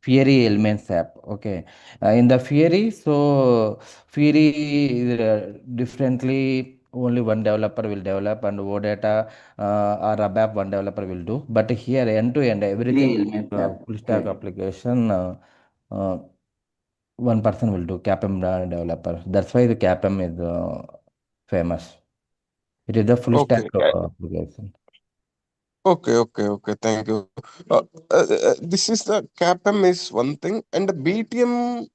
Fieri Elements app. Okay, in the Fieri, so Fieri differently only one developer will develop and OData or ABAP one developer will do. But here end to end everything full stack application. Uh, One person will do CAPM developer. That's why the CAPM is famous. It is the full stack Okay. application. Okay. Thank you. This is the CAPM is one thing, and the BTM,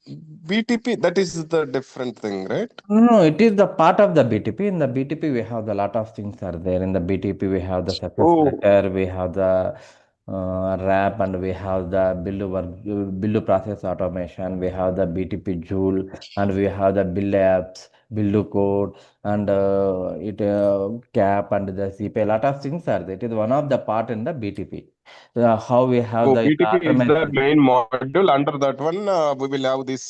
BTP, that is the different thing, right? No, no, it is the part of the BTP. In the BTP, we have the lot of things are there. In the BTP, we have the success Oh, factor, we have the wrap, and we have the build process automation. We have the BTP Joule, and we have the build apps, build code, and it cap and the CP. A lot of things are there. It is one of the part in the BTP. How we have oh, the BTP is the automation. main module. Under that one, we will have this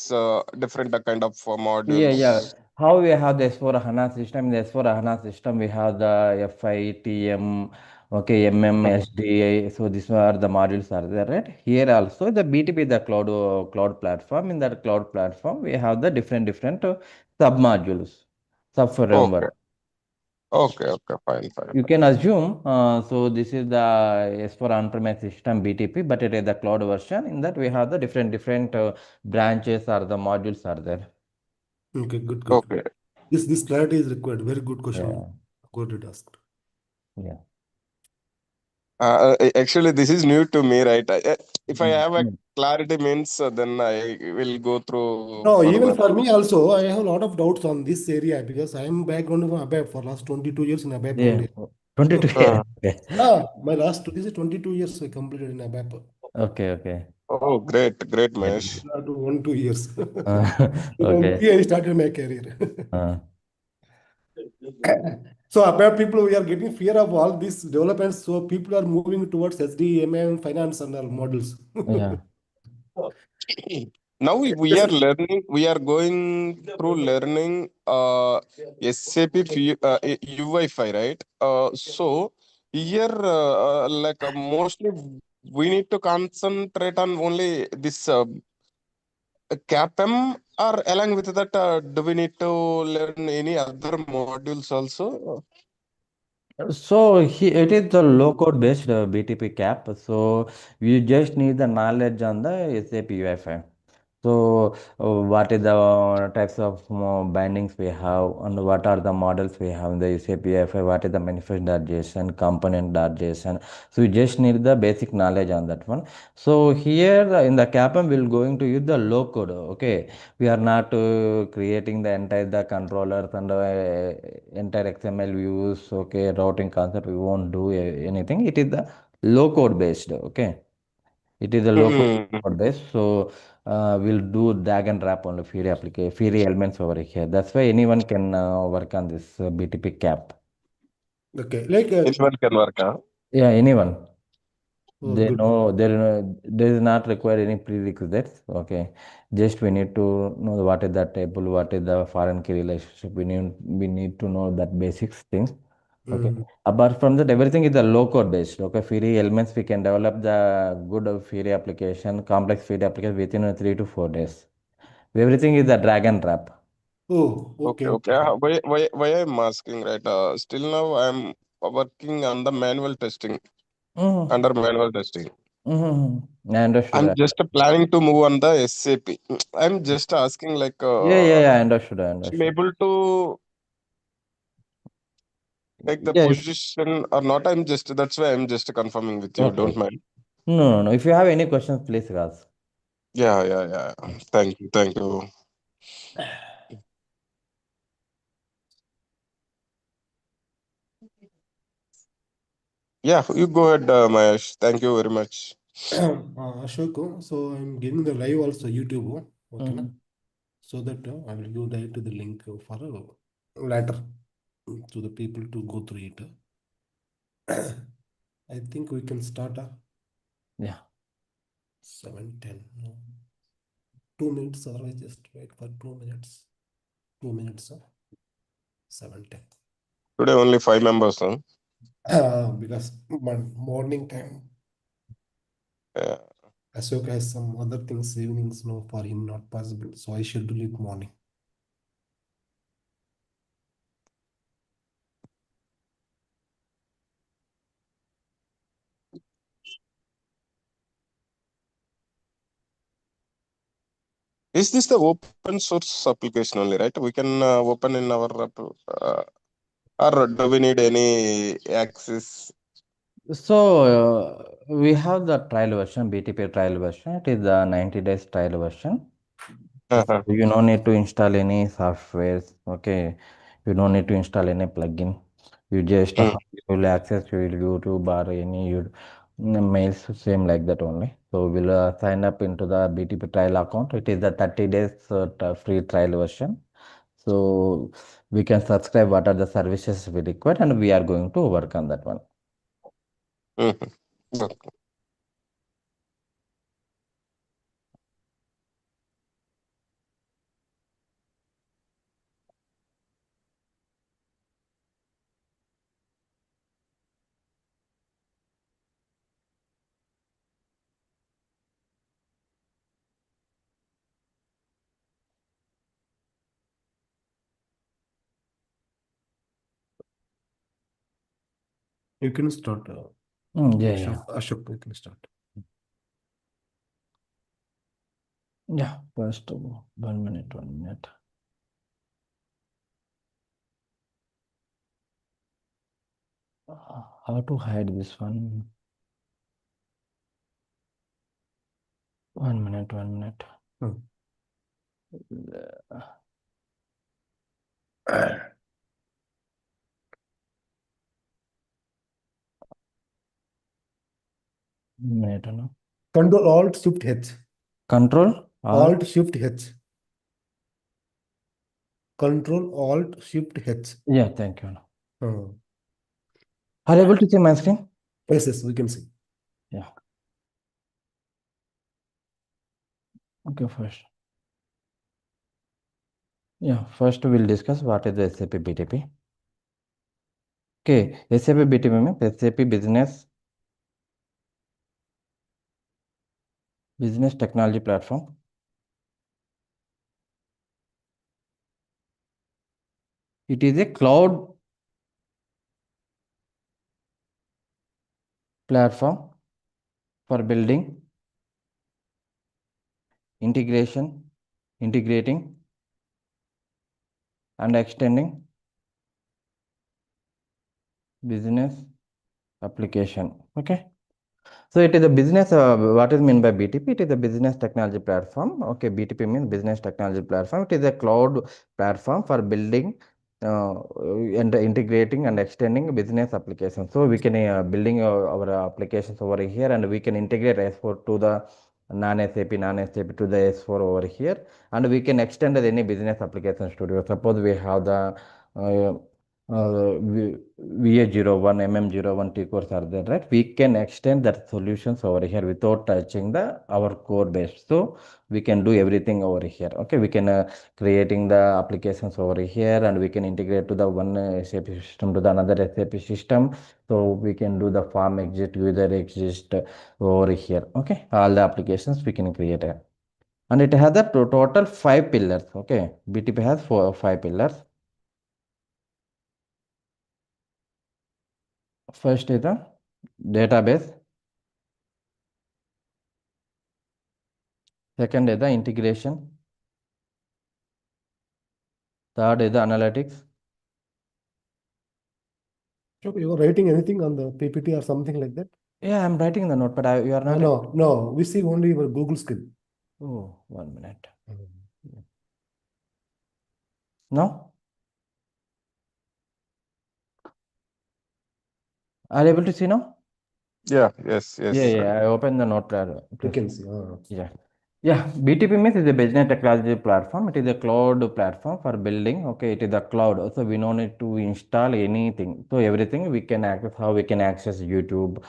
different kind of Yeah. modules. How we have the S4 HANA system? In the S4 HANA system, we have the FI, TM, okay, MM, Mhm. SDA. So these are the modules are there, right? Here also the BTP, the cloud platform. In that cloud platform, we have the different sub modules, sub Okay, framework. fine. You can assume. So this is the S4 on-premise system BTP, but it is the cloud version. In that we have the different branches or the modules are there. Okay, good. Okay. This clarity is required. Very good Yeah. question. Good it asked. Yeah. Actually, this is new to me, right? If I have a Mm. clarity means, then I will go through No, even further. for me also, I have a lot of doubts on this area because I am background from ABAP for last 22 years in ABAP Yeah, only. 22 Uh, years. Okay. My last this is 22 years I completed in ABAP. Okay. oh, great, Great. Mahesh. Not 1 2 years. Okay. 2003 I started my career. Uh, So ABAP people, we are getting fear of all these developments. So people are moving towards SD, MM, finance and all models. yeah. Now we Yes. are learning, we are going through learning SAP UI5, right? So here, mostly we need to concentrate on only this CAPM, or along with that, do we need to learn any other modules also? So it is the low code based BTP cap. So you just need the knowledge on the SAP UI5. So, what is the types of bindings we have, and what are the models we have in the UCPFI? What is the manifest.json, component.json? So, you just need the basic knowledge on that one. So, here in the CAPM, we're going to use the low code. Okay, we are not creating the entire the controllers and entire XML views. Okay, routing concept. We won't do anything. It is the low code based. Okay, it is a local Hmm. code base, so we'll do drag and drop on the Fury application, Fury elements over here. That's why anyone can work on this BTP cap. Okay, like Anyone can work, huh? Yeah, anyone. oh, They good. know there is not required any prerequisites. Okay, just we need to know what is the table, what is the foreign key relationship. We need to know that basics things. Okay. Mm. Apart from that, everything is the low code based. Okay, Fury elements we can develop the good Fury application, complex Fury application within 3 to 4 days. Everything is the drag and drop. Oh, okay, Okay. okay. Why I'm asking, right? Still now I'm working on the manual testing, Mm-hmm. under manual testing. Mm-hmm. I understood. I'm just planning to move on the SAP. I'm just asking, like, Yeah, I understood. I I'm understood. able to take the Yeah, position or not. That's why I'm just confirming with you. okay. Don't mind. No. If you have any questions, please ask. Yeah. Thank you. Yeah, you go ahead, Mahesh. Thank you very much. Ashok, so I'm giving the live also YouTube, okay, na? Mm-hmm. So that I will give direct to the link for later to the people to go through it. I think we can start Yeah. 7:10. No. 2 minutes, otherwise just wait for 2 minutes. 2 minutes, 7:10. Today only 5 members, huh? Because morning time. Yeah. Ashok has some other things evenings, no, for him not possible. So I schedule it morning. Is this the open source application only, right? We can open in our or do we need any access? So we have the trial version, BTP trial version. It is the 90 days trial version. So Uh-huh. you don't need to install any softwares. Okay, you don't need to install any plugin. You just Mm, you will access your YouTube or any mails, same like that only. So we'll sign up into the BTP trial account. It is the 30 days free trial version. So we can subscribe what are the services we require, and we are going to work on that one. mhm. Okay. You can start. Yeah, yeah. Ashok, you can start. Yeah, first 1 minute, 1 minute. How to hide this one? 1 minute, 1 minute. Hmm. Minute, no? Control Alt Shift H. Control, Alt. Alt Shift H. Control Alt Shift H. Yeah, thank you. Hmm. Are you able to see my screen? Yes, yes, we can see. Yeah. Okay, first. Yeah, first we'll discuss what is the SAP BTP. Okay, SAP BTP means SAP Business Technology Platform. It is a cloud platform for building, integrating, and extending business application. Okay. So it is a business, what is meant by BTP? It is a business technology platform. Okay, BTP means business technology platform. It is a cloud platform for building and integrating and extending business applications. So we can building our applications over here, and we can integrate S4 to the non-SAP to the S4 over here, and we can extend any business application studio. Suppose we have the uh, VA01, MM01 T cores are there, right? We can extend that solutions over here without touching the our code base. So we can do everything over here. Okay, we can creating the applications over here, and we can integrate to the one SAP system to the another SAP system. So we can do the farm exit, user exist over here. Okay, all the applications we can create. And it has a total 5 pillars. Okay, BTP has 5 pillars. First is the database. Second is the integration. Third is the analytics. Ashok, you are writing anything on the PPT or something like that? Yeah, I'm writing the note, but you are No, not able no, no. We see only your Google screen. to. Oh, 1 minute. Hmm. No? Are you able to see now? Yeah, yes, Yeah, yes. yeah. I open the note. We Please. can see. Yeah. Yeah. BTP means is a business technology platform. It is a cloud platform for building. Okay. It is a cloud. So we don't need to install anything. So everything we can access, how we can access YouTube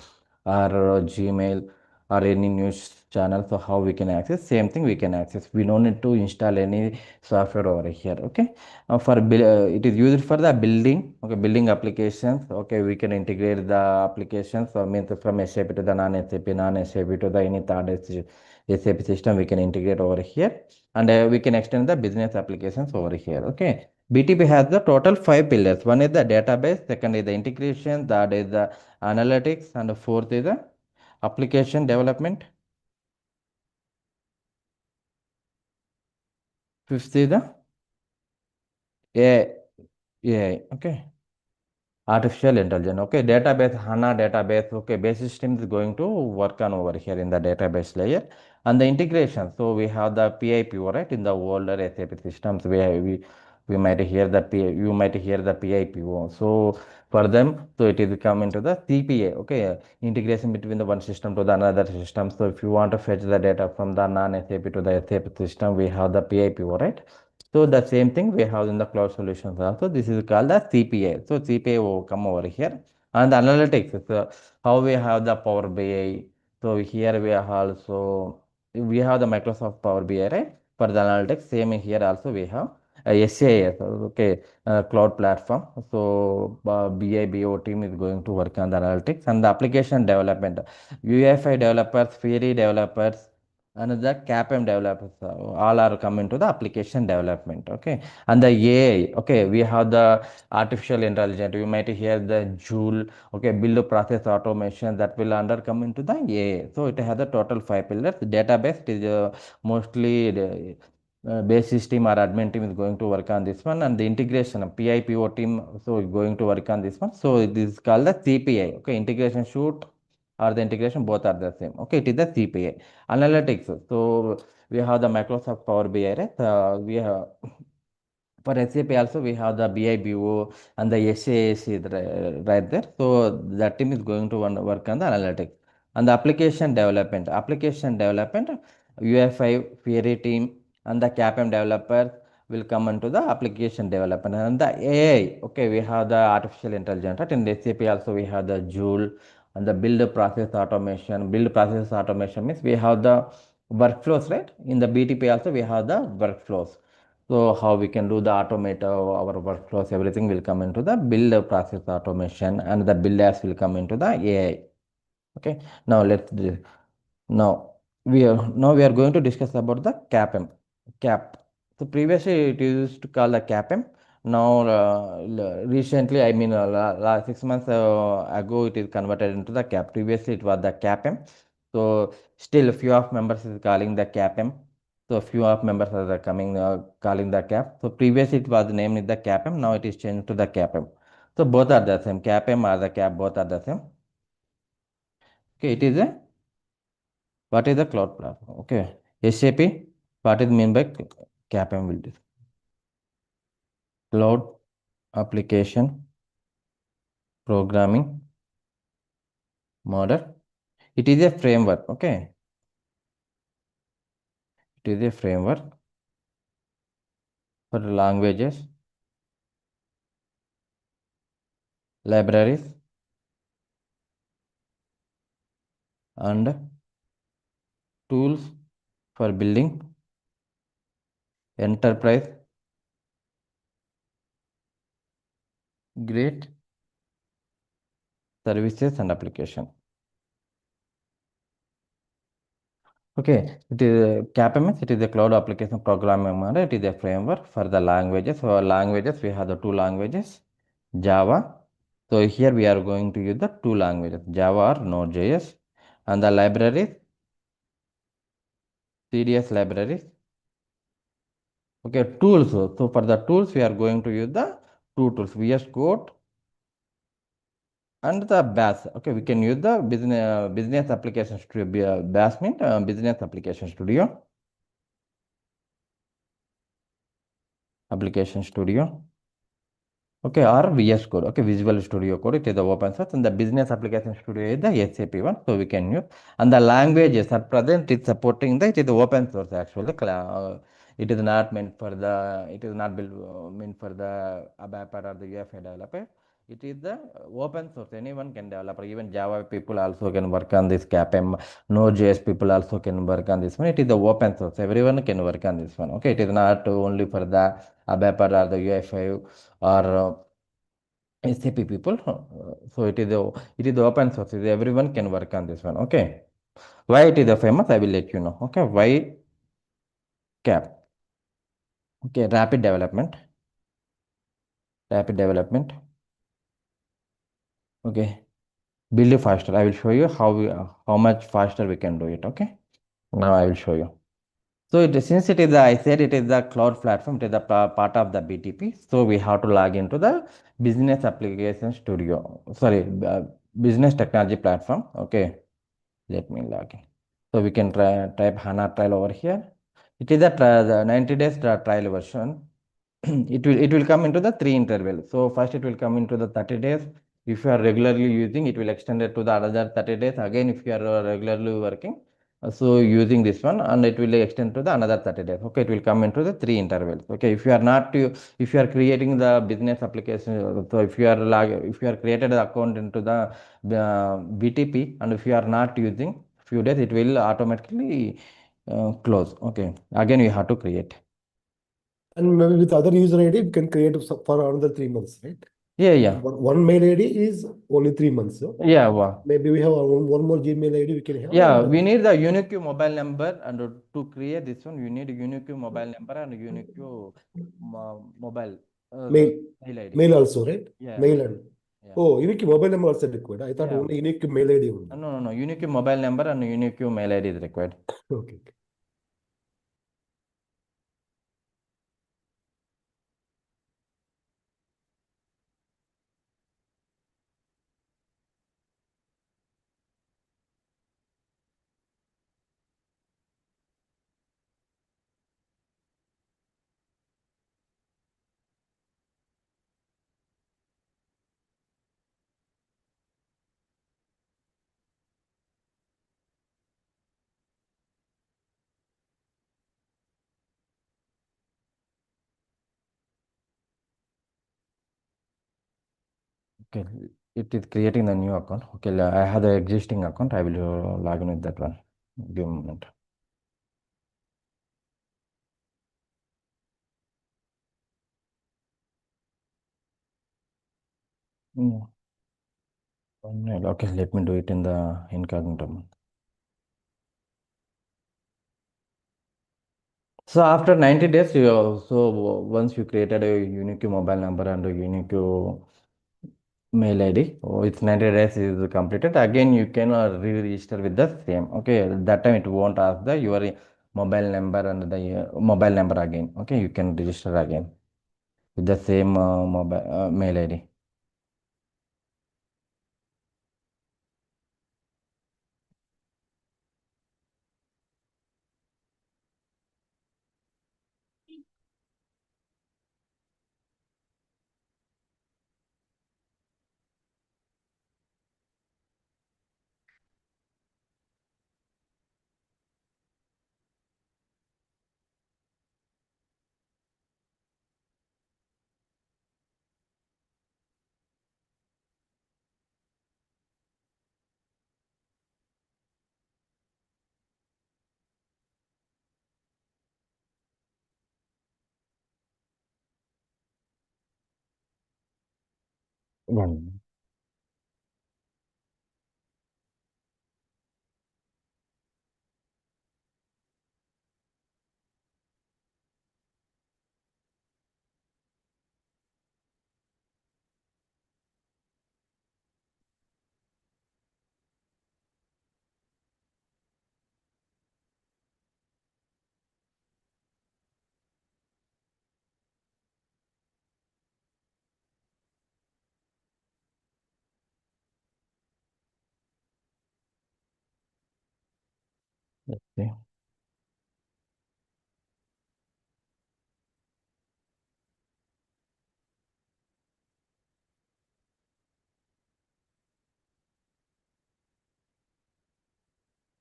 or Gmail or any news channel. So how we can access? Same thing we can access. We don't need to install any software over here. Okay. It is used for the building. Okay, building applications. Okay, we can integrate the applications. So means from SAP to the non-SAP, non-SAP to the any third SAP system we can integrate over here, and we can extend the business applications over here. Okay. BTP has the total five pillars. One is the database, second is the integration, third is the analytics, and the fourth is the application development, fifth is the AI. AI. Okay. Artificial intelligence. Okay, database, HANA database. Okay, base system is going to work on over here in the database layer, and the integration. So we have the PIPO, right? In the older SAP systems, we might hear the you might hear the PIPO. So for them, so it is come into the CPA. Okay, integration between the one system to the another system. So if you want to fetch the data from the non-SAP to the SAP system, we have the PIPO, right? So the same thing we have in the cloud solutions also. This is called the CPA. So CPA will come over here. And the analytics, so how we have the Power BI. So here we are also, we have the Microsoft Power BI, right? For the analytics, same here also we have SaaS, okay, cloud platform. So BIBO team is going to work on the analytics and the application development. UEFI developers, Fiori developers, another CAPM developers, all are coming to the application development. Okay, and the AI. Okay, we have the artificial intelligence. You might hear the Joule. Okay, build a process automation that will under come into the AI. So it has a total five pillars. Database is mostly the base system or admin team is going to work on this one, and the integration of PIPO team so is going to work on this one. So it is called the CPI. Okay, integration shoot or the integration both are the same. Okay, it is the CPI. Analytics. So we have the Microsoft Power BI, right? We have for SAP also we have the BIBO and the SAAC right there. So that team is going to work on the analytics and the application development. Application development, UFI, Fieri team and the CAPM developers will come into the application development and the AI. Okay, we have the artificial intelligence. Right? In the SAP also we have the Joule and the build process automation. Build process automation means we have the workflows, right? In the BTP also we have the workflows. So how we can do the automate our workflows, everything will come into the build process automation and the build apps will come into the AI. Okay. Now now we are going to discuss about the CAPM. CAP. So previously it used to call the CAPM. Now recently, I mean 6 months ago, it is converted into the CAP. Previously it was the CAPM. So still a few of members is calling the CAPM. So a few of members are coming calling the CAP. So previously it was named the CAPM. Now it is changed to the CAPM. So both are the same. CAPM or the CAP both are the same. Okay, it is a what is the cloud platform? Okay. SAP, what is mean by CAPM will do? Cloud application programming model. It is a framework. Okay. It is a framework for languages, libraries, and tools for building enterprise grade services and application. Okay, it is CAPMS, it is a cloud application programming model. It is a framework for the languages. For languages, we have the two languages, Java. So here we are going to use the two languages, Java or Node.js, and the libraries, CDS libraries. Okay, tools. So for the tools, we are going to use the two tools, VS Code and the Bash. Okay, we can use the business application studio. Bash means business application studio. Application studio. Okay, or VS Code. Okay, Visual Studio Code. It is the open source, and the business application studio is the SAP one. So we can use. And the languages at present it's supporting the it is the open source actually. It is not meant for the it is not built meant for the ABAP or the UFI developer. It is the open source. Anyone can develop. Even Java people also can work on this CAPM. Node.js people also can work on this one. It is the open source. Everyone can work on this one. Okay. It is not only for the ABAP or the UI5 or SAP people. So it is the open source. Everyone can work on this one. Okay. Why it is the famous? I will let you know. Okay. Why CAP? Okay. Rapid development. Rapid development. Okay. Build it faster. I will show you how much faster we can do it. Okay. Now I will show you. So since it is I said it is the cloud platform, it is the part of the BTP. So we have to log into the business application studio. Sorry, business technology platform. Okay, let me log in. So we can type HANA trial over here. It is the 90 days trial version. It will come into the three interval. So first it will come into the 30 days. If you are regularly using, it will extend it to the another 30 days. Again, if you are regularly working, so using this one, and it will extend to the another 30 days. Okay, it will come into the three intervals. Okay, if you are creating the business application, so if you are created the account into the BTP, and if you are not using few days, it will automatically close. Okay, again you have to create. And maybe with other user ID, we can create for another 3 months, right? Yeah, yeah, One mail ID is only 3 months. So yeah. Wow. maybe we have one more Gmail ID we can have, Yeah, and we need the unique mobile number, and to create this one, you need a unique mobile number and unique mobile mail mail ID. mail also, right? Yeah, Mail and yeah, oh, unique mobile number also required. I thought yeah. only unique mail ID only. No, no, no. Unique mobile number and unique mail ID is required. Okay. Okay, it is creating the new account. Okay, I have the existing account. I will log in with that one. Give me a moment. Mm, okay, let me do it in the incognito. So after 90 days, once you created a unique mobile number and a unique mail ID, with 90 days is completed, again you can re-register with the same. Okay, that time it won't ask the your mobile number and the mobile number again. Okay, you can register again with the same mobile mail ID. One. Let's see.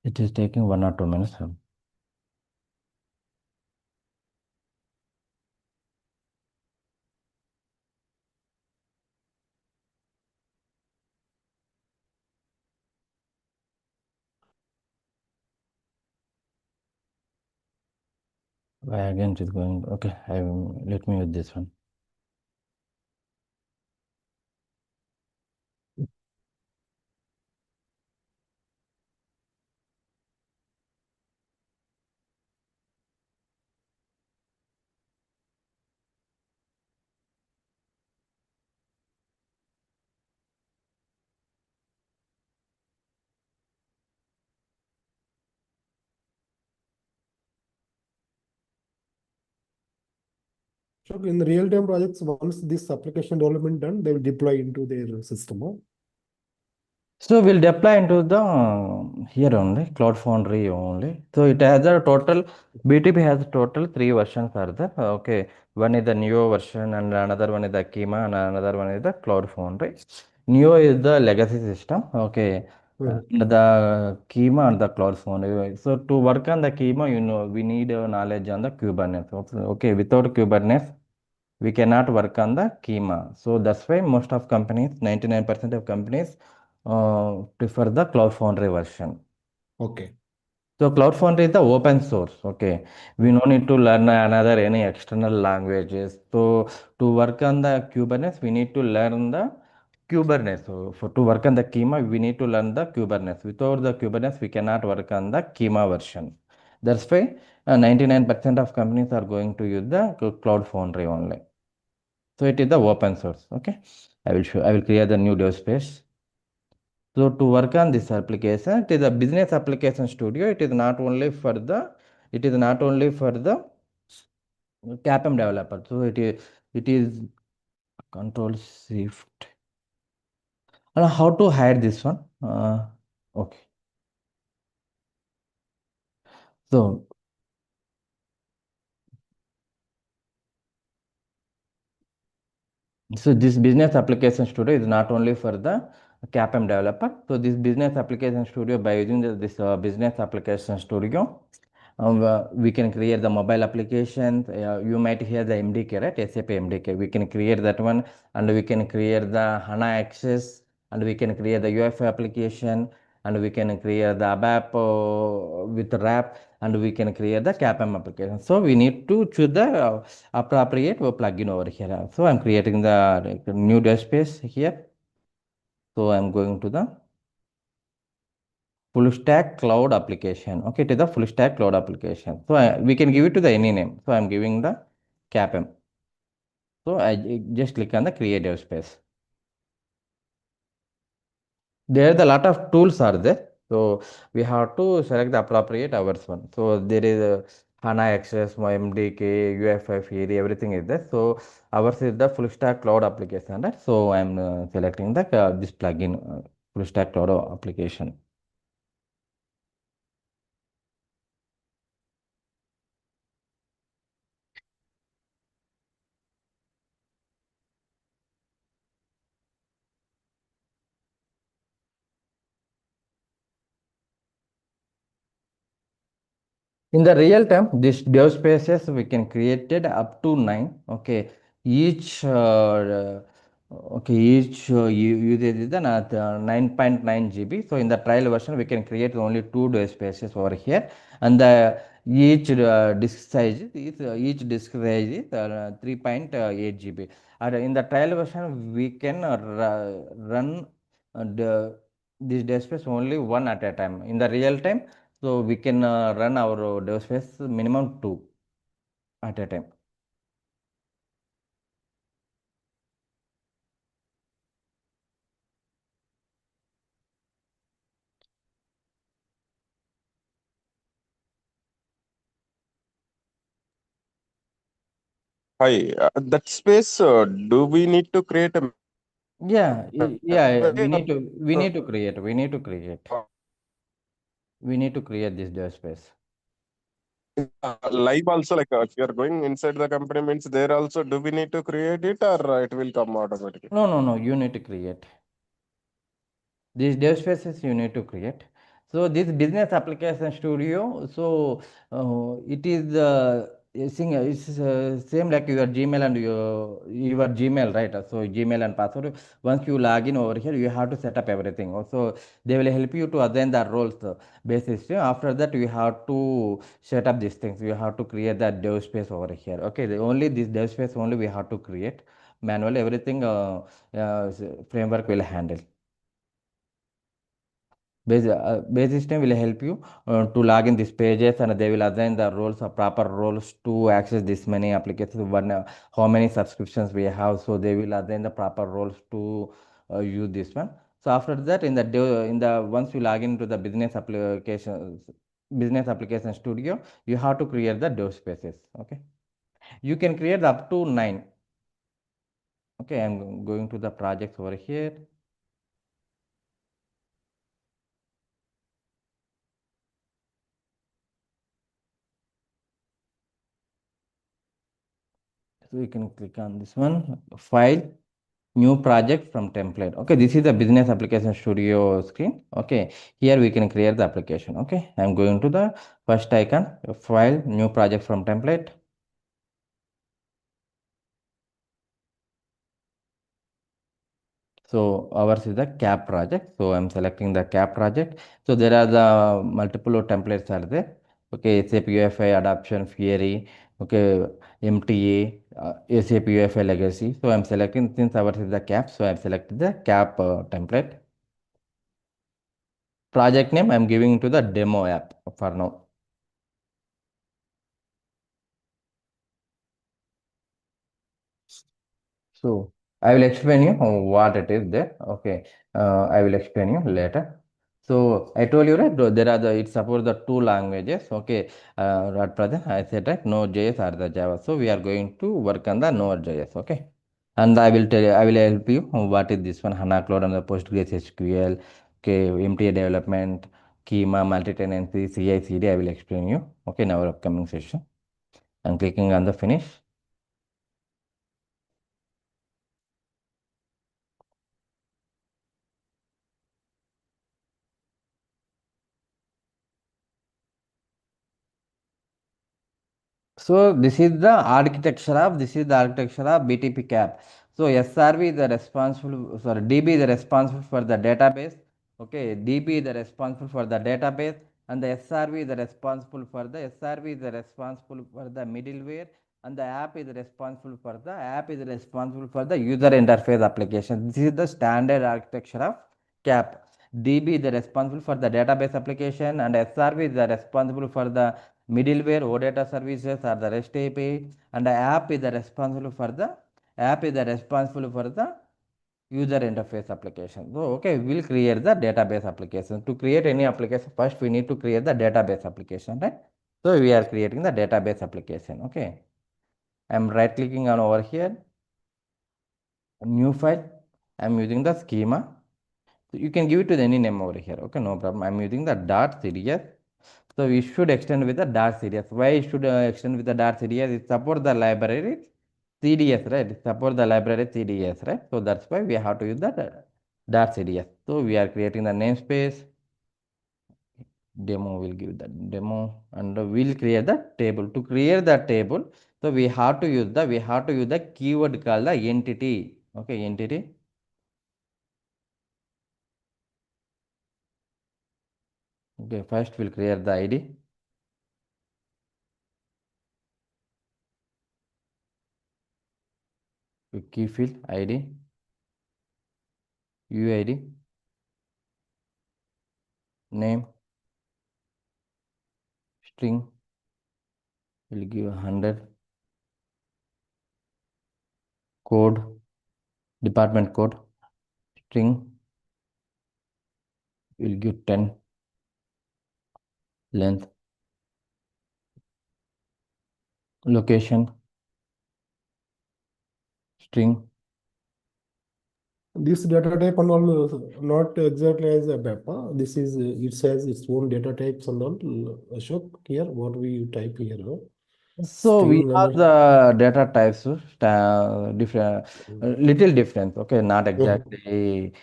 It is taking 1 or 2 minutes. Why again it is going? Okay, let me use this one. So in the real-time projects, once this application development done, they will deploy into their system. Huh? So we'll deploy into the here only Cloud Foundry only. So it has a total BTP has total three versions are there. Okay, one is the Neo version and another one is the Kima and another one is the Cloud Foundry. Neo is the legacy system. Okay, Mhm. and the Kima and the Cloud Foundry. So to work on the Kima, we need knowledge on the Kubernetes. Okay, without Kubernetes we cannot work on the schema. So that's why most of companies, 99% of companies prefer the Cloud Foundry version. Okay. So Cloud Foundry is the open source. Okay, we no need to learn another any external languages. So to work on the Kubernetes, we need to learn the Kubernetes. So for to work on the schema, we need to learn the Kubernetes. Without the Kubernetes, we cannot work on the schema version. That's why 99% of companies are going to use the Cloud Foundry only. So it is the open source. Okay. I will create the new dev space. So to work on this application, it is a business application studio. It is not only for the CAPM developer. So it is control shift. And how to hide this one? Okay. So So this business application studio is not only for the CAPM developer. So this business application studio, by using this business application studio, we can create the mobile applications. You might hear the MDK, right? SAP MDK. We can create that one, and we can create the HANA Access, and we can create the UFI application, and we can create the ABAP with RAP, and we can create the CAPM application. So we need to choose the appropriate plugin over here. So I'm creating the new dev space here. So I'm going to the full stack cloud application. Okay, to the full stack cloud application. So we can give it to the any name. So I'm giving the CAPM. So I just click on the creative space. There are a lot of tools are there. So we have to select the appropriate ours one. So there is a HANA Access, MDK, UFI Theory, everything is there. So ours is the full stack cloud application. Right? So I'm selecting the this plugin full stack cloud application. In the real time, this dev spaces we can create it up to nine. Okay, each usage is the 9.9 GB. So in the trial version, we can create only two dev spaces over here, and the each disk size is 3.8 GB. And in the trial version, we can run this dev space only one at a time. In the real time, so we can run our dev space minimum two at a time. Hi, that space, do we need to create a Yeah. We need to create this dev space. live also, like if you're going inside the company means there also, do we need to create it or it will come automatically? No. You need to create. These dev spaces you need to create. So this business application studio, so it is It's same like your Gmail and your Gmail, right? So Gmail and password. Once you log in over here, you have to set up everything. Also, they will help you to assign the roles basis. After that, you have to set up these things. You have to create that dev space over here. Okay, only this dev space only we have to create manually. Everything framework will handle. Base system will help you to log in these pages, and they will assign the roles or proper roles to access this many applications. How many subscriptions we have, so they will assign the proper roles to use this one. So after that, in the once you log into the business application studio, you have to create the dev spaces. Okay, you can create up to 9. Okay, I'm going to the projects over here. So you can click on this one, file, new project from template. Okay, this is the business application studio screen. Okay, here we can create the application. Okay, I'm going to the first icon, file, new project from template. So ours is the cap project. So I'm selecting the cap project. So there are the multiple templates are there. Okay, SAP UFI adoption theory. Okay, MTA, SAP UFI legacy. So I'm selecting, since ours is the cap, so I've selected the cap template. Project name I'm giving to the demo app for now. So I will explain you what it is there. Okay, I will explain you later. So I told you, right, there are it supports the two languages. Okay, at present I said, right, Node.js or the Java. So we are going to work on the Node.js. Okay, and I will tell you, I will help you what is this one, HANA Cloud and the Postgres SQL. Okay, MTA development, schema, multi-tenancy, CI/CD. I will explain you. Okay, in our upcoming session. I'm clicking on the finish. So this is the architecture of BTP cap. So SRV is the responsible, sorry, DB is the responsible for the database. Okay, DB is the responsible for the database, and the SRV is the responsible for the SRV is the responsible for the middleware, and the app is responsible for the user interface application. This is the standard architecture of cap. DB is the responsible for the database application, and SRV is the responsible for the middleware, OData services or the REST API, and the app is the responsible for the user interface application. So okay, we'll create the database application. To create any application, first we need to create the database application, right? So we are creating the database application. Okay, I'm right clicking on over here, new file. I'm using the schema. So you can give it to any name over here. Okay, no problem. I'm using the .cds. So we should extend with the .cds. Why should extend with the .cds? It support the library CDS, right? It support the library CDS, right? So that's why we have to use the .cds. So we are creating the namespace. Demo will give the demo, and we'll create the table. To create the table, so we have to use the keyword called the entity. Okay, entity. Okay, first we'll create the ID. Key field ID, UID, name, string, will give 100, code, department code, string, will give 10, length, location, string. This data type and all not exactly as a BAP. This is it has its own data types and all. Ashok, here what we type here? So we String have and the data types different, little difference. Okay, not Mhm. exactly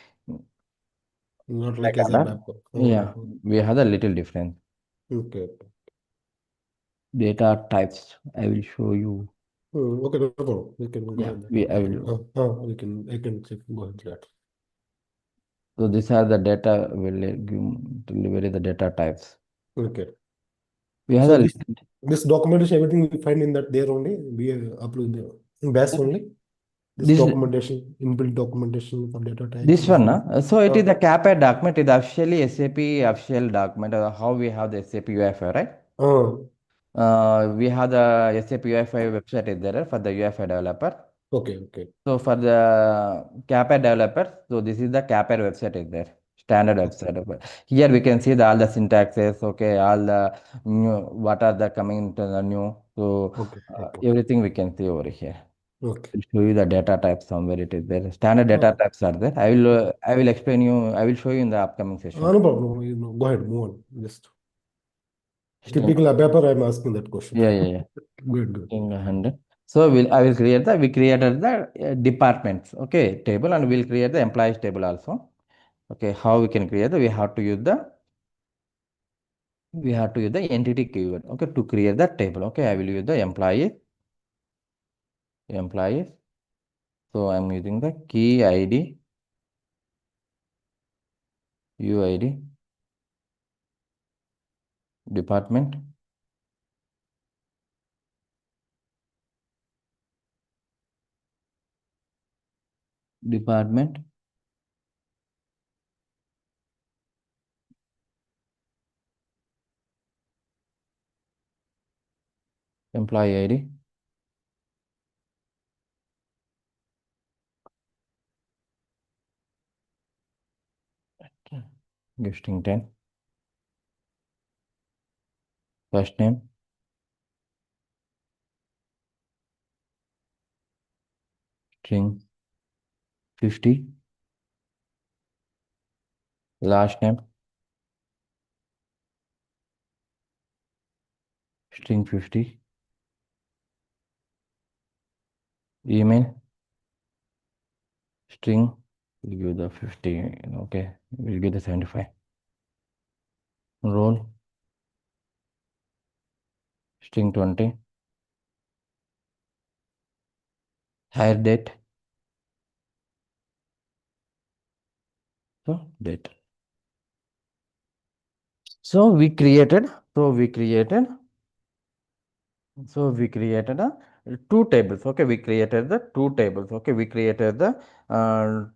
Not like like as a that. BAP. Yeah, Mhm. we have a little difference. Okay. Data types. I will show you. Okay, no problem. We can go Yeah, ahead that. we I will. I can check. Go ahead that. So these are the data will give delivery the data types. Okay. We have So the this documentation, everything we find in that there only. We upload in Bash only. This this documentation, inbuilt documentation for data types this is one. in. So it is Uh, the CAPA document. It is officially SAP official document. How we have the SAP UFI, right? uh, We have the SAP UFI website is there for the UFI developer. okay, okay, So for the Capper developers, so this is the Capper website is there, standard website. Okay. Here we can see all the syntaxes, okay, all the new, what are the coming to the new. So okay, okay, everything we can see over here. okay. I'll show you the data types somewhere it is there. Standard data Uh, types are there. I will explain you. I will show you in the upcoming session. no problem. Go ahead, move on. Just String. typical paper. I'm asking that question. Yeah, yeah, yeah. Good, good. String 100. So I will create we created the departments, okay, table, and we'll create the employees table also. Okay, how we can create we have to use the entity keyword, okay, to create that table. Okay, I will use the employees. So I'm using the key ID, UID, department, department, employee ID, string 10, first name, string 50, last name, string 50, email, string, we'll give the 50, okay, we'll give the 75, role, string 20, hire date, so date. So we created, so we created So we created two tables. Okay, we created the two tables. Okay, we created the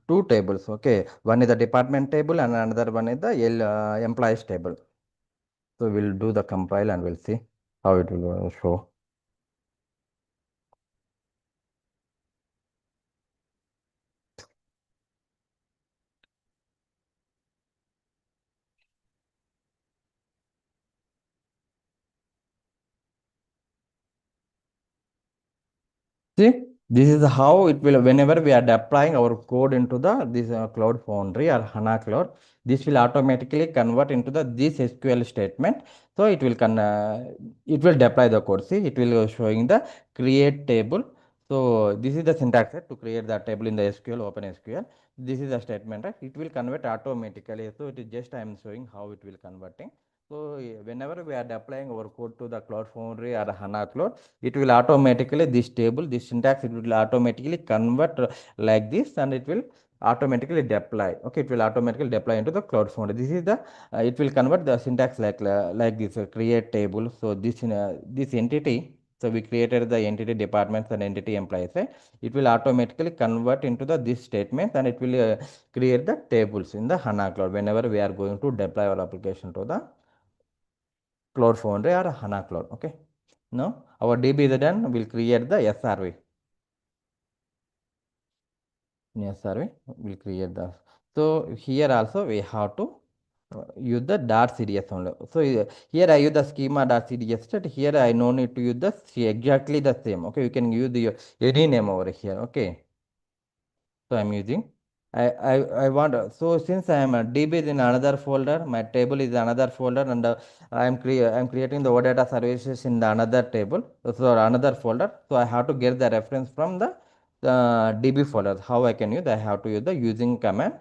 two tables. Okay, one is the department table and another one is the employees table. So we'll do the compile and we'll see how it will show. See, this is how it will, whenever we are deploying our code into the this Cloud Foundry or HANA Cloud, this will automatically convert into the this SQL statement. So it will deploy the code. See, it will showing the create table. So this is the syntax to create the table in the SQL, Open SQL. This is the statement, right? It will convert automatically. So it is just I am showing how it will converting. So whenever we are deploying our code to the Cloud Foundry or HANA Cloud, it will automatically this table, this syntax, it will automatically convert like this, and it will automatically deploy. Okay, it will automatically deploy into the Cloud Foundry. This is the it will convert the syntax like this create table. So this entity. So we created the entity departments and entity employees. Right? It will automatically convert into the this statement, and it will create the tables in the HANA Cloud whenever we are going to deploy our application to the Cloud Foundry or HANA Cloud. Okay. Now our DB is done. We'll create the SRV. SRV. We'll create the. So here also we have to use the .cds only. So here I use the schema.cds. But here I no need to use the exactly the same. Okay, you can use the any name over here. Okay. So I'm using. I want so since I am a DB is in another folder, my table is another folder, and I'm creating the OData services in the another table, so another folder. So I have to get the reference from the DB folder. How I can use? I have to use the using command.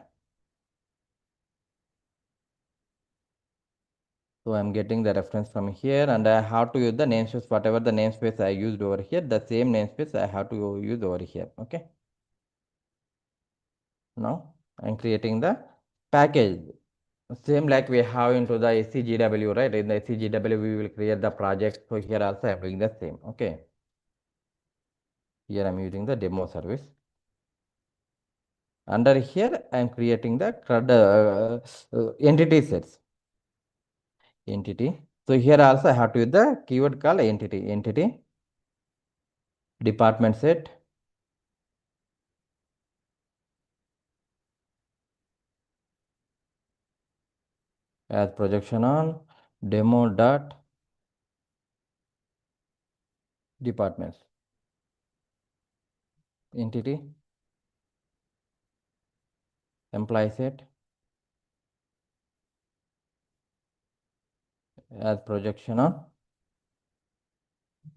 So I'm getting the reference from here, and I have to use the namespace, whatever the namespace I used over here, the same namespace I have to use over here. Okay. Now I'm creating the package. Same like we have into the SCGW, right? In the SCGW, we will create the project. So here also I'm doing the same. Okay. Here I'm using the demo service. Under here, I'm creating the CRUD entity sets. Entity. So here also I have to use the keyword called entity. Entity, department set, as projection on demo dot departments. Entity, employee set, as projection on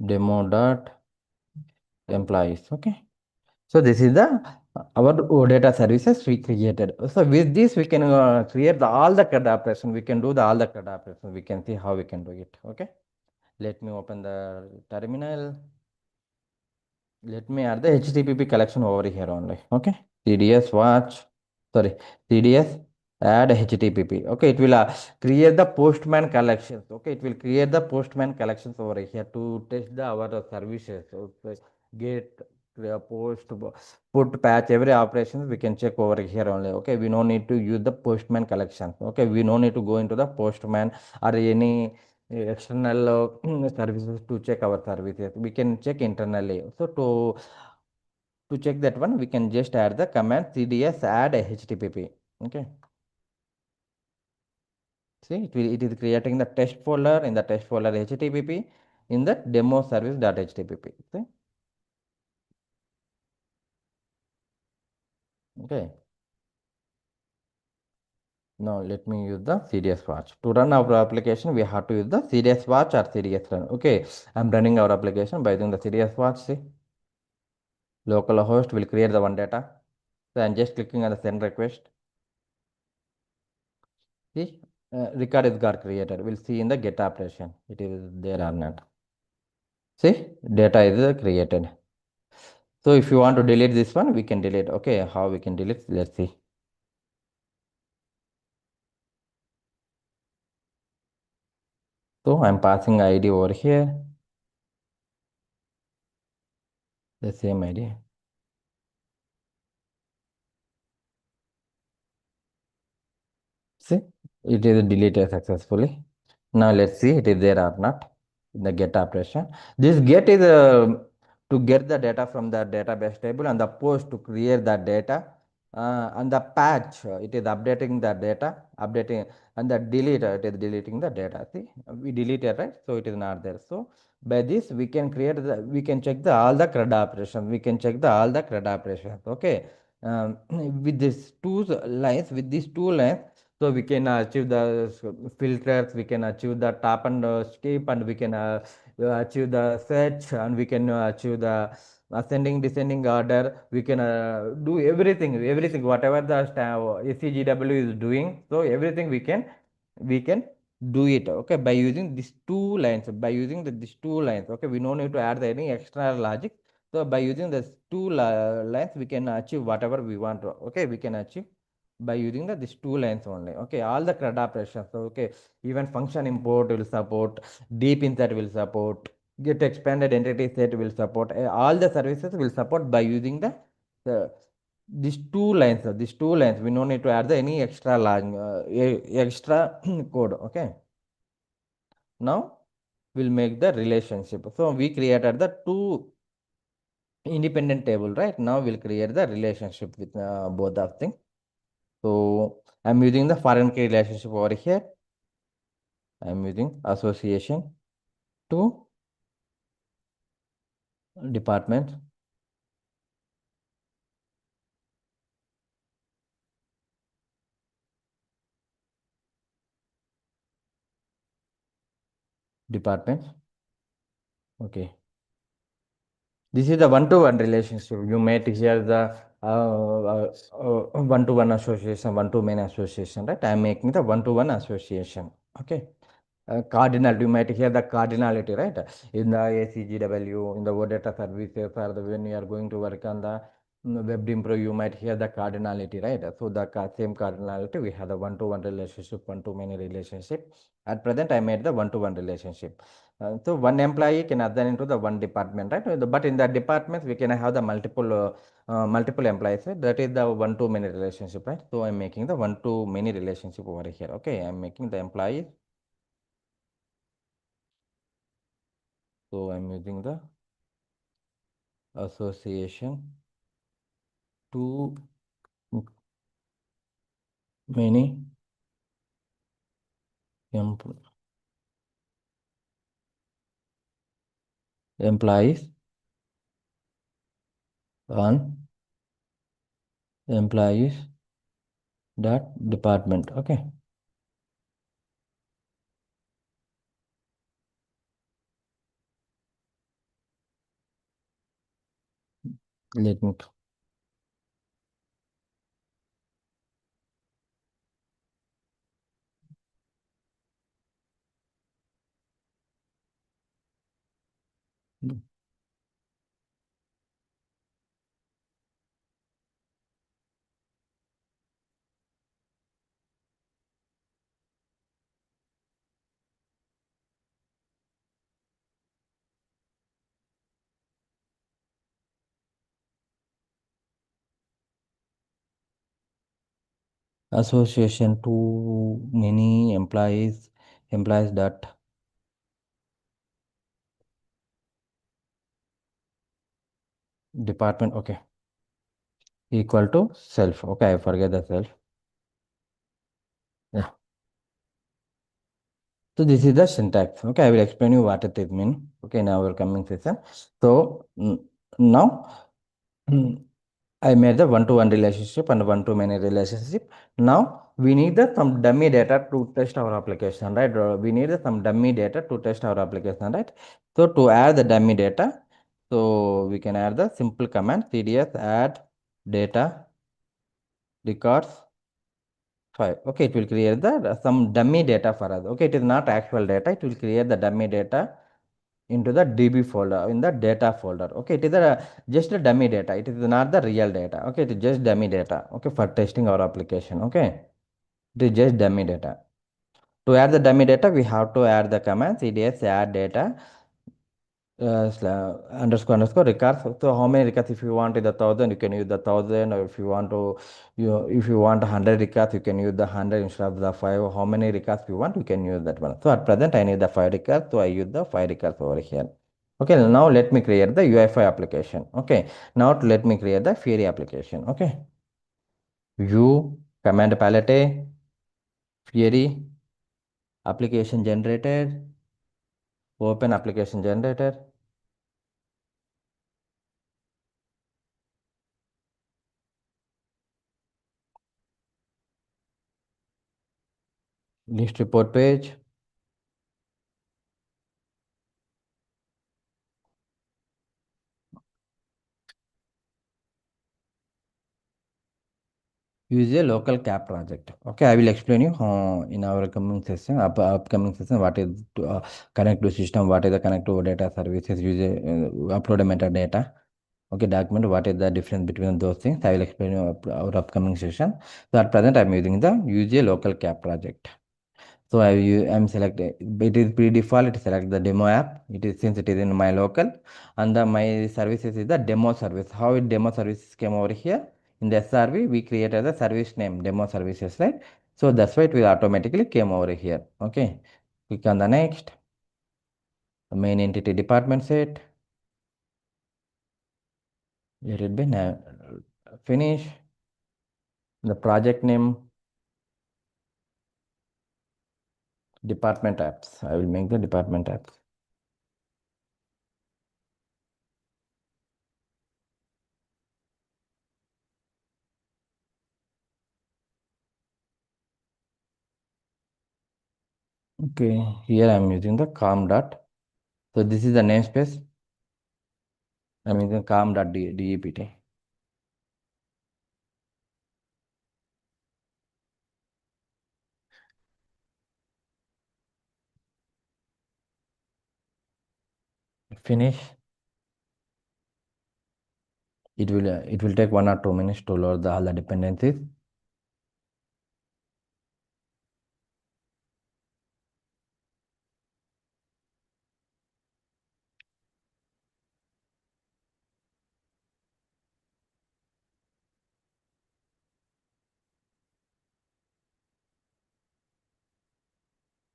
demo dot employees. Okay. So this is the our OData services we created. So with this we can create all the CRUD operation. We can do all the CRUD operation. We can see how we can do it. Okay. Let me open the terminal. Let me add the HTTP collection over here only. Okay. CDS watch. Sorry. CDS add HTTP. Okay. It will create the postman collections. Okay. It will create the postman collections over here to test the our services. Okay. Get post put patch every operations we can check over here only. Okay. We no need to use the postman collections. Okay. We no need to go into the postman or any external services to check our services. We can check internally. So to check that one, we can just add the command cds add http. Okay. See, it is creating the test folder. In the test folder http, in the demo service.http. See? Okay. Now let me use the CDS watch. To run our application, we have to use the CDS watch or CDS run. Okay, I'm running our application by using the CDS watch. See, localhost will create the one data. So I'm just clicking on the send request. See, record is got created. We'll see in the get operation. It is there or not. See, data is created. So if you want to delete this one, we can delete. Okay, how we can delete? Let's see. So I'm passing ID over here. The same ID. See, it is deleted successfully. Now let's see it is there or not in the get operation. This get is to get the data from the database table, and the post to create the data, and the patch it is updating the data, updating, and the delete it is deleting the data. See, we deleted, right? So it is not there. So by this we can create we can check the all the CRUD operations. We can check the all the CRUD operations. Okay. With these two lines, so we can achieve the filters, we can achieve the top and skip, and we can achieve the search, and we can achieve the ascending, descending order. We can do everything, whatever the SCGW is doing. So everything we can do it. Okay, by using these two lines, these two lines. Okay, we no need to add any extra logic. So by using these two lines, we can achieve whatever we want. Okay, we can achieve by using these two lines only. Okay, all the CRUD operations. So, okay, even function import will support, deep insert will support, get expanded entity set will support. All the services will support by using the these two lines. These two lines, we no need to add any extra line, extra code. Okay. Now we'll make the relationship. So we created the two independent table, right? Now we'll create the relationship with both of things. So I'm using the foreign key relationship over here. I'm using association to department, department. Okay. This is the one-to-one relationship. You may hear the one-to-one association, one-to-many association, right? I'm making the one-to-one association. Okay. Cardinal, you might hear the cardinality, right? In the ACGW, in the web data services, or when you are going to work on the web improve, you might hear the cardinality, right? So the same cardinality, we have the one-to-one relationship, one-to-many relationship. At present, I made the one-to-one relationship. So one employee can assign into the one department, right? But in that department, we can have the multiple employees, right? That is the one-to-many relationship, right? So I'm making the one-to-many relationship over here. Okay, I'm making the employee. So I'm using the association to many em- employees on employees that department. Okay, let me. Association to many employees that department. Okay, equal to self. Okay, I forget the self. Yeah. So this is the syntax. Okay, I will explain you what it means. Okay, in our coming session. So now. I made the one-to-one relationship and one-to-many relationship. Now we need the some dummy data to test our application, right? We need some dummy data to test our application, right? So to add the dummy data, so we can add the simple command cds add data records 5. Okay, it will create the some dummy data for us. Okay, it is not actual data. It will create the dummy data into the DB folder in the data folder. Okay, it is just a dummy data. It is not the real data. Okay, it is just dummy data. Okay, for testing our application. Okay, it is just dummy data. To add the dummy data, we have to add the command cds add data underscore underscore records. So how many records? If you want the 1,000, you can use the 1,000. Or if you want to, if you want 100 records, you can use the 100 instead of the 5. How many records you want, you can use that one. So at present, I need the 5 records, so I use the 5 records over here. Okay, now let me create the UI5 application. Okay, now let me create the Fury application. Okay, view command palette Fury application generated. Open application generator. List report page. Use a local cap project. Okay, I will explain you in our coming session, upcoming session, what is to, connect to system, what is the connect to data services, use a upload a metadata. Okay, document what is the difference between those things. I will explain you our upcoming session. So at present, I am using the use a local cap project. So I'm selecting, it is pre-default, it select the demo app. It is since it is in my local and my services is the demo service. How it demo services came over here in the SRV, we created the service name demo services, right? So that's why it will automatically came over here. Okay, click on the next, the main entity department set. Let it be now. Finish the project name department apps. I will make the department apps. Okay, here I'm using the com dot. So this is the namespace. I'm using com.dept. Finish. It will take 1 or 2 minutes to load all the dependencies.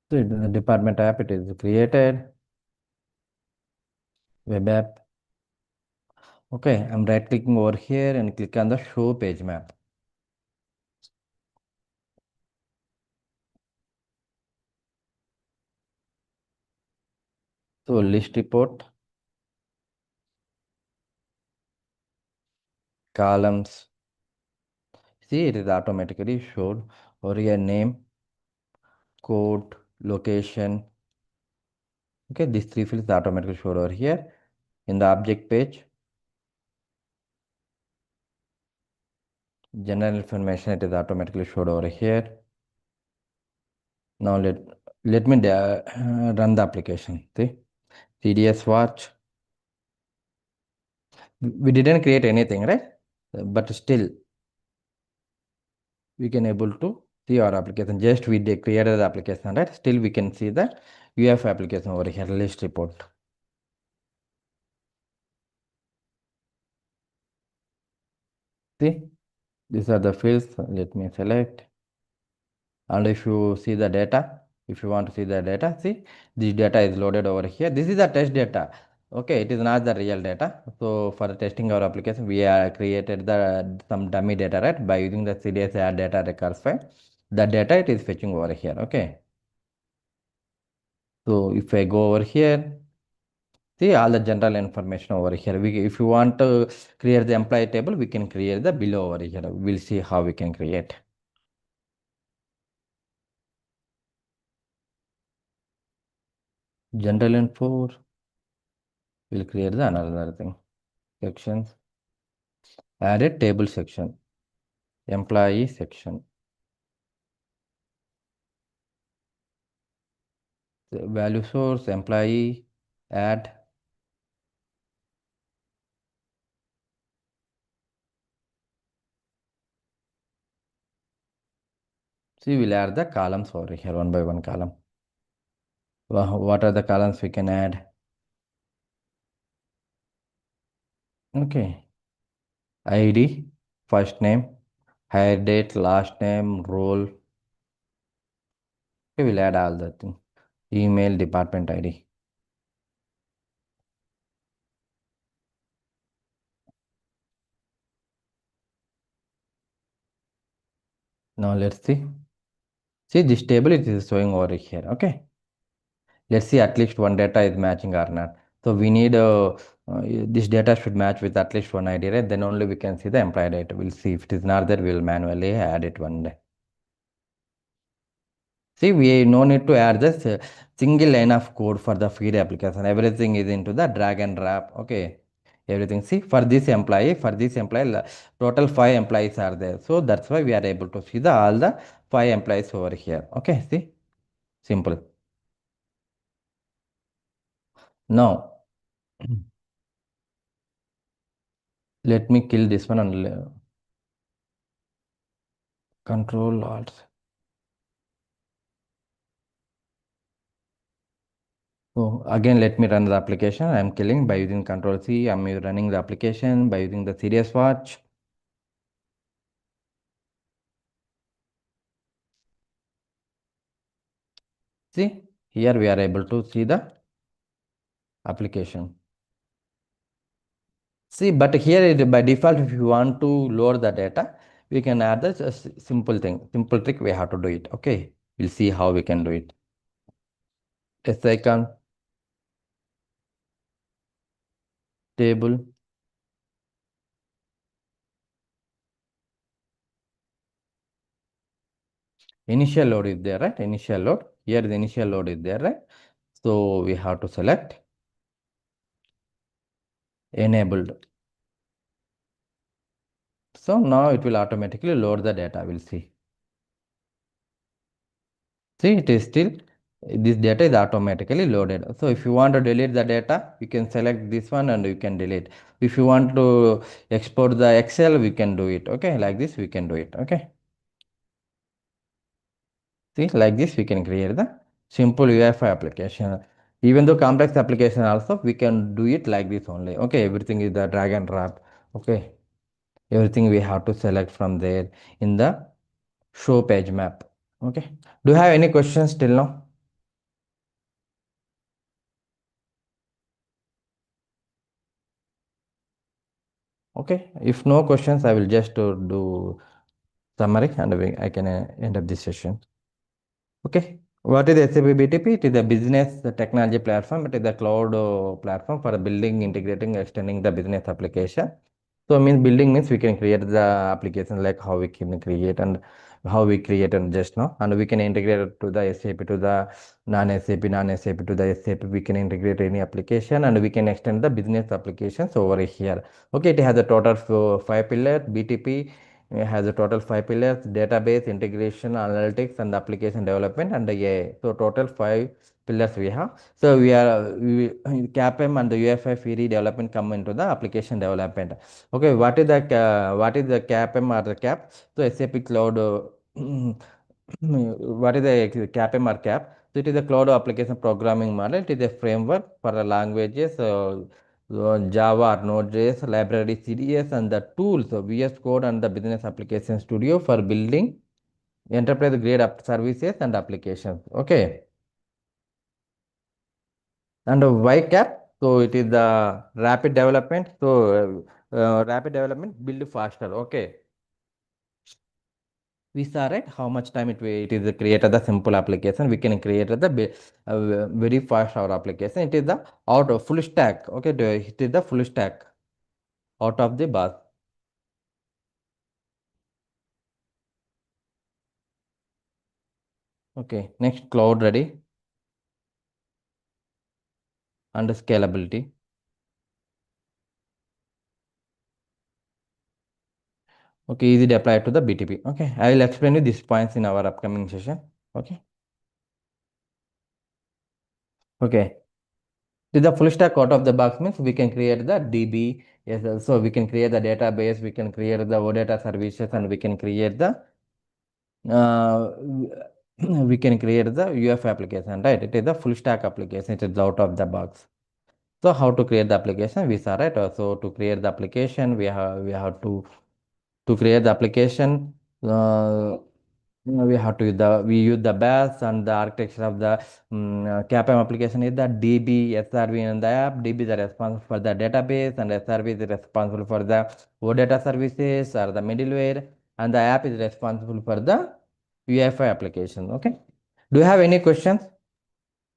So the department app, it is created. Web app. Okay, I'm right clicking over here and click on the show page map. So list report, columns. See, it is automatically showed over here, name, code, location. Okay, these three fields automatically showed over here. In the object page, general information, it is automatically showed over here. Now let me run the application. See, CDS watch. We didn't create anything, right? But still, we can able to see our application. Just we created the application, right? Still, we can see the UF application over here, list report. See, these are the fields. Let me select. And if you see the data, if you want to see the data, see, this data is loaded over here. This is the test data. Okay, it is not the real data. So for testing our application, we are created the some dummy data, right? By using the CDS add data records file. The data it is fetching over here. Okay. So if I go over here, see all the general information over here. If you want to create the employee table, we can create the below over here. We'll see how we can create. General info, we'll create the another thing. Sections, add a table section, employee section. The value source, employee, add. See, we'll add the columns over here, one by one column. What are the columns we can add? Okay. ID, first name, hire date, last name, role. Okay, we'll add all the thing. Email, department ID. Now let's see. See, this table it is showing over here. Okay. Let's see at least one data is matching or not. So we need this data should match with at least one ID, right? Then only we can see the employee data. We'll see if it is not there, we'll manually add it one day. See, we no need to add this single line of code for the feed application. Everything is into the drag and drop. Okay. Everything. See, for this employee, total 5 employees are there. So that's why we are able to see the all the 5 employees over here. Okay. See, simple. Now, let me kill this one and control alt. So again, let me run the application. I'm killing by using Control C. I'm running the application by using the serious watch. See, here we are able to see the application. See, but here by default, if you want to load the data, we can add this simple thing, simple trick. We have to do it. Okay, we'll see how we can do it. S icon, table, initial load is there, right? Initial load. Here the initial load is there, right? So we have to select enabled. So now it will automatically load the data. We'll see. See, it is still This data is automatically loaded. So if you want to delete the data, you can select this one and you can delete. If you want to export the Excel, we can do it. Okay, like this we can do it. Okay. See, like this we can create the simple UEFI application. Even though complex application also, we can do it like this only. Okay, everything is the drag and drop. Okay, everything we have to select from there in the show page map. Okay, do you have any questions till now? Okay, if no questions, I will just do summary and I can end up this session. Okay. What is SAP BTP? It is a business technology platform. It is a cloud platform for building, integrating, extending the business application. So means building means we can create the application like how we can create and how we created just now, and we can integrate it to the SAP to the non-SAP to the SAP. We can integrate any application and we can extend the business applications over here. Okay, it has a total of 5 pillars. BTP has a total 5 pillars: database, integration, analytics, and application development, and AI. So total 5 pillars we have. So CAPM and the UFI Fury development come into the application development. Okay, what is the CAPM or the CAP? So SAP Cloud. What is the CAPM or CAP? So it is a cloud application programming model. It is a framework for the languages. Java or Node.js, library CDS, and the tools of VS Code and the Business Application Studio for building enterprise grade services and applications. Okay. And YCAP, so it is the rapid development. So rapid development build faster. Okay. We saw right how much time it is created the simple application. We can create the very fast our application. It is the out of full stack. Okay, it is the full stack out of the box. Okay, next cloud ready and scalability. Okay, easy to apply to the BTP. Okay, I will explain you these points in our upcoming session. Okay, okay. To the full stack out of the box means we can create the DB. Yes, so we can create the database, we can create the OData services, and we can create the uh, we can create the UF application. Right? It is the full stack application. It is out of the box. So how to create the application? We saw right. So to create the application, we have to create the application. We use the bash, and the architecture of the CAPM application is the DB, SRV in the app. DB is responsible for the database, and SRV is responsible for the OData services or the middleware, and the app is responsible for the UEFI application. Okay. Do you have any questions?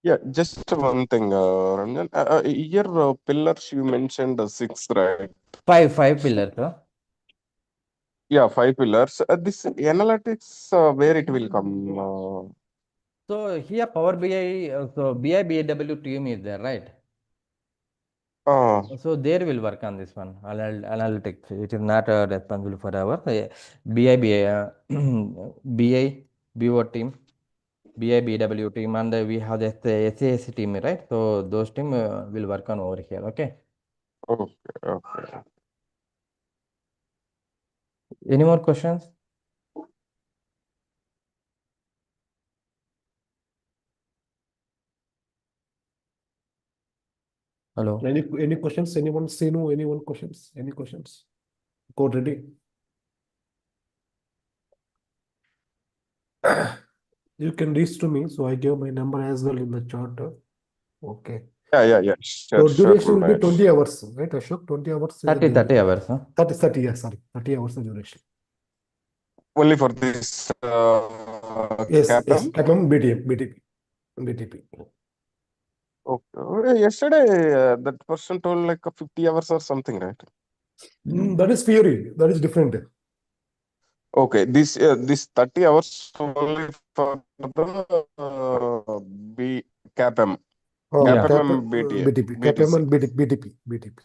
Yeah, just one thing, Ranjan. Here, pillars you mentioned six, right? Five pillars. Huh? Yeah, five pillars. This analytics, where it will come? So here Power BI, so BI BAW team is there, right? Uh, So there will work on this one, analytics. It is not responsible for our BI, BI, BO team, BI, BW team, and we have the SAS team, right? So those team will work on over here. Okay. okay, okay. Any more questions? Hello. Any questions? Anyone say no? Anyone questions? Any questions? Code ready? You can reach to me, so I give my number as well in the chat. Okay. Yeah, yeah, yeah. Sure, So sure, duration will be Mahesh. 20 hours, right, Ashok? 20 hours is the 30 duration. hours. Huh? 30, yeah, sorry. 30 hours the duration. Only for this Yes, yes. CAPM? KPM, BTP. Okay. Yesterday, that person told like 50 hours or something, right? That is theory. That is different. Okay, this 30 hours only for the B CAPM, Yeah. Cap, CAPM BT, BTP, KPM BTC. and BTP.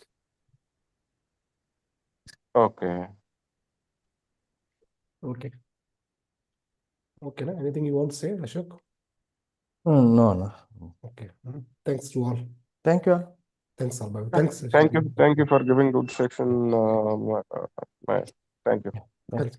Okay. Okay. Okay. Anything you want to say, Ashok? No, no. Okay. Thanks to all. Thank you all. Thanks, all. Thanks, Thank you. Shadi. Thank you for giving good section. Thank you. Thank you. Thanks.